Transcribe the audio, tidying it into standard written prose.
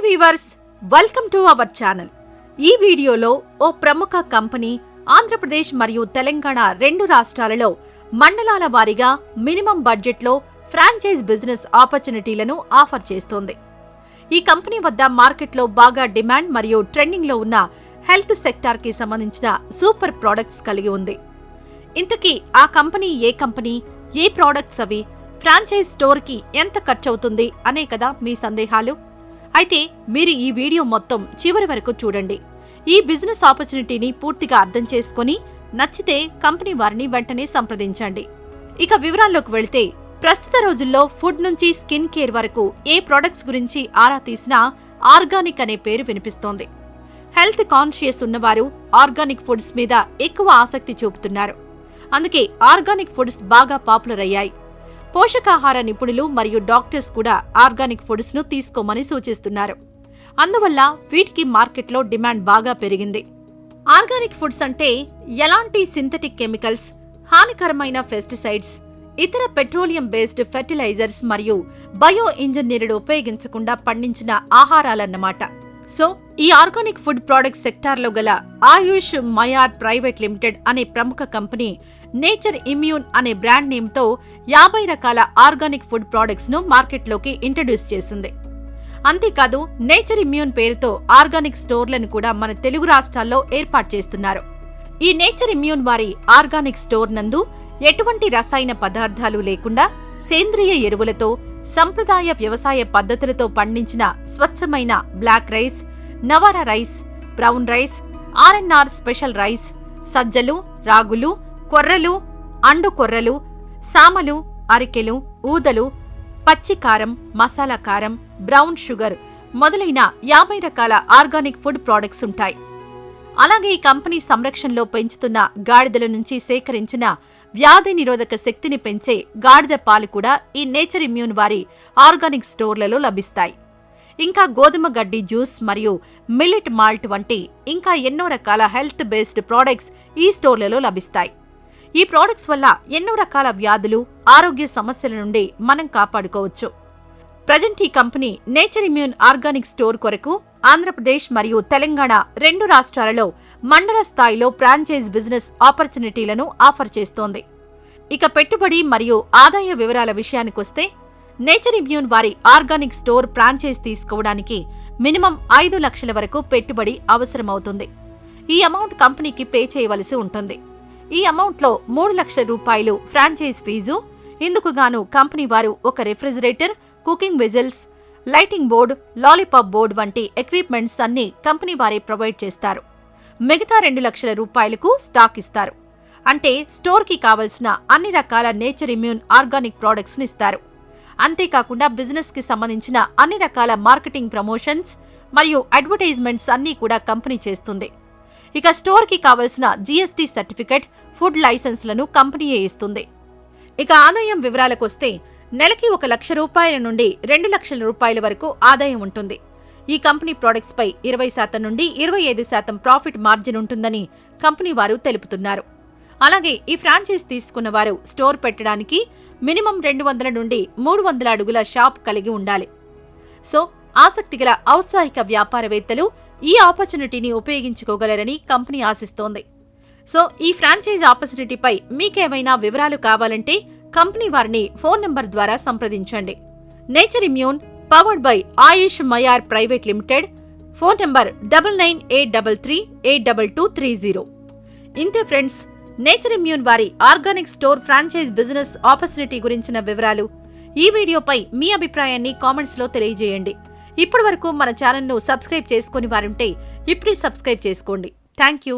Hi weavers, welcome to our channel. ఈ వీడియోలో ఓ ప్రముఖ కంపెనీ ఆంధ్రప్రదేశ్ మరియు తెలంగాణ రెండు రాష్ట్రాలలో మండలాల వారీగా మినిమం బడ్జెట్లో ఫ్రాంచైజ్ బిజినెస్ ఆపర్చునిటీలను ఆఫర్ చేస్తోంది. ఈ కంపెనీ వద్ద మార్కెట్లో బాగా డిమాండ్ మరియు ట్రెండింగ్లో ఉన్న హెల్త్ సెక్టార్కి సంబంధించిన సూపర్ ప్రోడక్ట్స్ కలిగి ఉంది. ఇంతకీ ఆ కంపెనీ ఏ కంపెనీ, ఏ ప్రోడక్ట్స్ అవి, ఫ్రాంచైజ్ స్టోర్కి ఎంత ఖర్చవుతుంది అనే కదా మీ సందేహాలు. అయితే మీరు ఈ వీడియో మొత్తం చివరి వరకు చూడండి. ఈ బిజినెస్ ఆపర్చునిటీని పూర్తిగా అర్థం చేసుకుని నచ్చితే కంపెనీ వారిని వెంటనే సంప్రదించండి. ఇక వివరాల్లోకి వెళితే, ప్రస్తుత రోజుల్లో ఫుడ్ నుంచి స్కిన్ కేర్ వరకు ఏ ప్రొడక్ట్స్ గురించి ఆరా తీసినా ఆర్గానిక్ అనే పేరు వినిపిస్తోంది. హెల్త్ కాన్షియస్ ఉన్నవారు ఆర్గానిక్ ఫుడ్స్ మీద ఎక్కువ ఆసక్తి చూపుతున్నారు. అందుకే ఆర్గానిక్ ఫుడ్స్ బాగా పాపులర్ అయ్యాయి. పోషకాహార నిపుణులు మరియు డాక్టర్స్ కూడా ఆర్గానిక్ ఫుడ్స్ ను తీసుకోమని సూచిస్తున్నారు. అందువల్ల వీటికి మార్కెట్లో డిమాండ్ బాగా పెరిగింది. ఆర్గానిక్ ఫుడ్స్ అంటే ఎలాంటి సింథటిక్ కెమికల్స్, హానికరమైన పెస్టిసైడ్స్, ఇతర పెట్రోలియం బేస్డ్ ఫెర్టిలైజర్స్ మరియు బయో ఇంజనీర్డ్ ఉపయోగించకుండా పండించిన ఆహారాలన్నమాట. సో ఈ ఆర్గానిక్ ఫుడ్ ప్రొడక్ట్స్ సెక్టార్లో గల ఆయుష్ మయార్ ప్రైవేట్ లిమిటెడ్ అనే ప్రముఖ కంపెనీ నేచర్ ఇమ్యూన్ అనే బ్రాండ్ నేమ్తో 50 రకాల ఆర్గానిక్ ఫుడ్ ప్రొడక్ట్స్ ను మార్కెట్లోకి ఇంట్రడ్యూస్ చేసింది. అంతేకాదు నేచర్ ఇమ్యూన్ పేరుతో ఆర్గానిక్ స్టోర్లను కూడా మన తెలుగు రాష్ట్రాల్లో ఏర్పాటు చేస్తున్నారు. ఈ నేచర్ ఇమ్యూన్ వారి ఆర్గానిక్ స్టోర్ నందు ఎటువంటి రసాయన పదార్థాలు లేకుండా సేంద్రియ ఎరువులతో, సంప్రదాయ వ్యవసాయ పద్ధతులతో పండించిన స్వచ్ఛమైన black rice, Navara rice, brown rice, RNR special rice, సజ్జలు, రాగులు, కొర్రలు, అండు కొర్రలు, సామలు, అరికెలు, ఊదలు, పచ్చికారం, మసాలా కారం, బ్రౌన్ షుగర్ మొదలైన 50 రకాల ఆర్గానిక్ ఫుడ్ ప్రొడక్ట్స్ ఉంటాయి. అలాగే ఈ కంపెనీ సంరక్షణలో పెంచుతున్న గాడిదల నుంచి సేకరించిన వ్యాధి నిరోధక శక్తిని పెంచే గాడిద పాలు కూడా ఈ నేచర్ ఇమ్యూన్ వారి ఆర్గానిక్ స్టోర్లలో లభిస్తాయి. ఇంకా గోధుమ గడ్డి జ్యూస్ మరియు మిల్లెట్ మాల్ట్ వంటి ఇంకా ఎన్నో రకాల హెల్త్ బేస్డ్ ప్రోడక్ట్స్ ఈ స్టోర్లలో లభిస్తాయి. ఈ ప్రోడక్ట్స్ వల్ల ఎన్నో రకాల వ్యాధులు, ఆరోగ్య సమస్యల నుండి మనం కాపాడుకోవచ్చు. ప్రజెంట్ ఈ company nature immune organic store కొరకు ఆంధ్రప్రదేశ్ మరియు తెలంగాణ రెండు రాష్ట్రాలలో మండల స్థాయిలో ఫ్రాంచైజ్ బిజినెస్ ఆపర్చునిటీలను ఆఫర్ చేస్తోంది. ఇక పెట్టుబడి మరియు ఆదాయ వివరాల విషయానికొస్తే, నేచర్ ఇమ్యూన్ వారి ఆర్గానిక్ స్టోర్ ఫ్రాంచైజ్ తీసుకోవడానికి మినిమం 5 లక్షల వరకు పెట్టుబడి అవసరమవుతుంది. ఈ అమౌంట్ కంపెనీకి పే చేయవలసి ఉంటుంది. ఈ అమౌంట్లో 3 లక్షల రూపాయలు ఫ్రాంచైజ్ ఫీజు. ఇందుకుగాను కంపెనీ వారు ఒక refrigerator, cooking vessels, lighting board, lollipop board వంటి ఎక్విప్మెంట్స్ అన్ని కంపెనీ వారే ప్రొవైడ్ చేస్తారు. మిగతా 2 లక్షల రూపాయలకు స్టాక్ ఇస్తారు. అంటే స్టోర్కి కావలసిన అన్ని రకాల నేచర్ ఇమ్యూన్ ఆర్గానిక్ ప్రోడక్ట్స్ ని ఇస్తారు. అంతేకాకుండా బిజినెస్ కి సంబంధించిన అన్ని రకాల మార్కెటింగ్ ప్రమోషన్స్ మరియు అడ్వర్టైజ్మెంట్స్ అన్నీ కూడా కంపెనీ చేస్తుంది. ఇక స్టోర్కి కావలసిన జీఎస్టీ సర్టిఫికెట్, ఫుడ్ లైసెన్స్లను కంపెనీయే ఇస్తుంది. ఇక ఆదాయం వివరాలకొస్తే, నెలకి 1 లక్ష రూపాయల నుండి 2 లక్షల రూపాయల వరకు ఆదాయం ఉంటుంది. ఈ కంపెనీ ప్రొడక్ట్స్ పై 20% నుండి 25% ప్రాఫిట్ మార్జిన్ ఉంటుందని కంపెనీ వారు తెలుపుతున్నారు. అలాగే ఈ ఫ్రాంచైజ్ తీసుకున్న వారు స్టోర్ పెట్టడానికి మినిమం 200 నుండి 300 అడుగుల షాప్ కలిగి ఉండాలి. సో ఆసక్తిగల ఔత్సాహిక వ్యాపారవేత్తలు ఈ ఆపర్చునిటీని ఉపయోగించుకోగలరని కంపెనీ ఆశిస్తోంది. సో ఈ ఫ్రాంచైజ్ ఆపర్చునిటీపై మీకేమైనా వివరాలు కావాలంటే కంపెనీ వారిని ఫోన్ నంబర్ ద్వారా సంప్రదించండి. Nature immune powered by Ayush Mayar private limited. Phone number 9983382230. ఇంతే ఫ్రెండ్స్, నేచర్ ఇమ్యూన్ వారి organic store franchise business opportunity గురించిన వివరాలు. ఈ వీడియోపై మీ అభిప్రాయాన్ని కామెంట్స్ లో తెలియజేయండి. ఇప్పటి వరకు మన ఛానల్ను సబ్స్క్రైబ్ చేసుకుని వారుంటే ఇప్పుడే సబ్స్క్రైబ్ చేసుకోండి. Thank you.